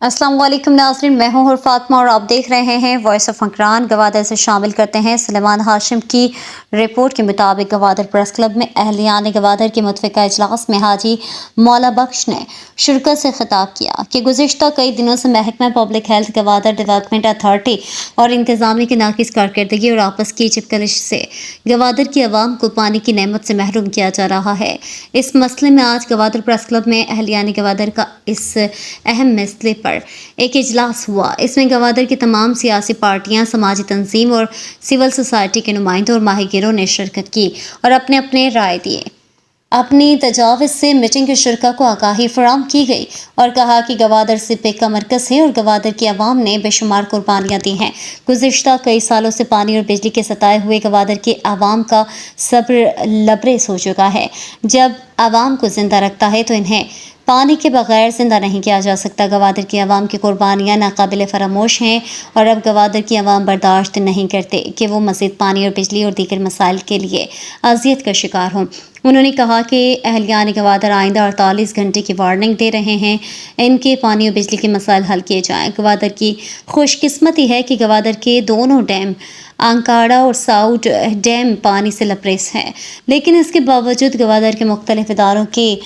अस्सलाम वालेकुम नाज़रीन, मैं हूं फातिमा और आप देख रहे हैं वॉइस ऑफ फकरान। गवादर से शामिल करते हैं सुलेमान हाशिम की रिपोर्ट के मुताबिक गवादर प्रेस क्लब में अहलियान गवादर के मुतफ़िका इजलास में हाजी मौला बख्श ने शिरकत से खिताब किया कि गुज़िश्ता कई दिनों से महकमा public health, Gwadar development authority और इंतज़ामी की नाकिस कारकर्दगी और आपस की चिपकलिश से गवादर की आवाम को पानी की नेमत से महरूम किया जा रहा है। इस मसले में आज गवादर प्रेस क्लब में अहलियान गवादर का इस अहम मसले पर एक इजलास हुआ। इसमें गवादर की तमाम सियासी पार्टियां, समाजी तंजीम और सिविल सोसाइटी के नुमाइंदों और माहिगीरों ने शिरकत की और अपने अपने राय दिए। अपनी तजावीज़ से मीटिंग के शुरका को आगाही फराहम की गई और कहा कि गवादर सिपे का मरकज़ है और गवादर की आवाम ने बेशुमार कुर्बानियाँ दी हैं। गुज़िश्ता कई सालों से पानी और बिजली के सताए हुए गवादर की आवाम का सब्र लबरेज हो चुका है। जब आवाम को जिंदा रखता है तो इन्हें पानी के बगैर जिंदा नहीं किया जा सकता। गवादर की आवाम की कुर्बानियाँ नाकाबिल फरामोश हैं और अब गवादर की आवाम बर्दाश्त नहीं करते कि वो मज़ीद पानी और बिजली और दीगर मसाइल के लिए अजियत का शिकार हों। उन्होंने कहा कि अहलियान गवादर आइंदा 48 घंटे की वार्निंग दे रहे हैं, इनके पानी और बिजली के मसाइल हल किए जाएँ। गवादर की खुशकिस्मती है कि गवादर के दोनों डैम आंकाड़ा और साउथ डैम पानी से लबरेज हैं, लेकिन इसके बावजूद गवादर के मुख्तलिफ इदारों के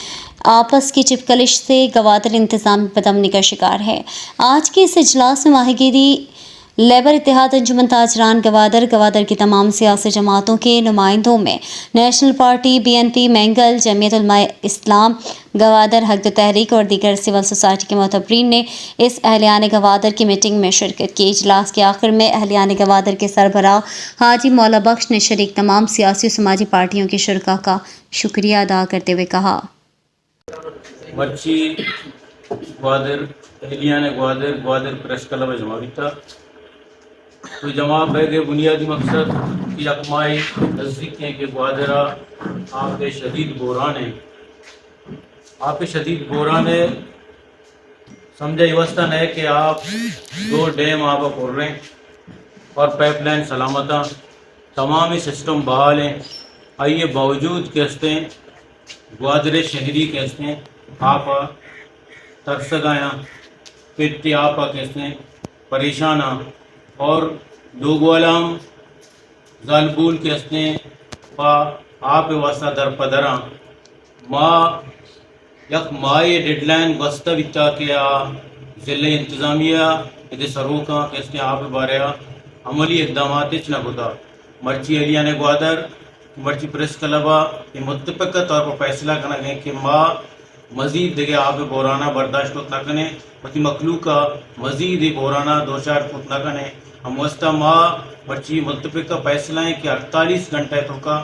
आपस की चिपकलिश से गवादर इंतज़ाम बदमनी का शिकार है। आज के इस इजलास में माहिगीरी लेबर इत्तेहाद अंजुमन ताजरान गवादर, गवादर की तमाम सियासी जमातों के नुमाइंदों में national party, BNP, mangle, Jamiat Ulama इस्लाम, गवादर हक तहरीक और दीगर सिविल सोसाइटी के मोतबरीन ने इस अहलियान गवादर की मीटिंग में शिरकत की। इजलास के आखिर में अहलियान गवादर के सरबराह हाजी मौला बख्श ने शरीक तमाम सियासी समाजी पार्टियों के शुरका का शुक्रिया अदा करते हुए कहा, मच्छी ग्वादर एहलियान ग्वादर ग्वादर प्रेस क्लब जमा किया तो जमा के बुनियादी मकसद की अकमाई नज़दीक है कि ग्वादरा आप शदीद बोरान है समझा व्यवस्था है कि आप 2 डैम आप खोल रहे हैं और पाइपलाइन सलामत तमाम ही सिस्टम बहाल हैं। आइए बावजूद कहते हैं ग्वादर शहरी कहते हैं आप तरस गया फिर आप कहते हैं परेशान और दोगवालाम जालबूल कहते हैं आप वास्ता दर पदरा माँ यक माए डेडलाइन वस्ता बिता के ज़िले इंतज़ामिया यदि सरोका कहते हैं आप बारे अमली इकदाम न खुदा मर्ची एहलियान ग्वादर मर्ची प्रेस क्लबा ये मुतफ़क़ा तौर पर फैसला करना है कि माँ मज़ीद देखे आप बोराना बर्दाश्त उतना कने मती मखलूक मज़ीद बोराना 2-4 उतना कने हम वस्ता माँ मर्ची मुतफ़क़ा फैसला है कि 48 घंटे तो का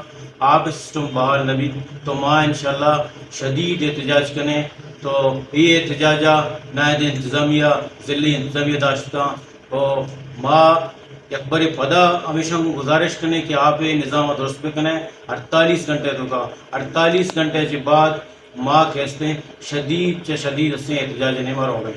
आप सिस्टम बहाल नबी तो माँ इंशाल्लाह शदीद एहतजाज कने तो ये एहतजाजा नायद इंतज़ामिया ज़िले इंतज़ामिया दाश्ता तो माँ अकबर पदा हमेशा गुजारिश करने कि आप निज़ाम दुरुस्त पे करें 48 घंटे तो का 48 घंटे के बाद माँ कहते हैं शदीद से शदीद से एहतजाज नहीं मार हो गए।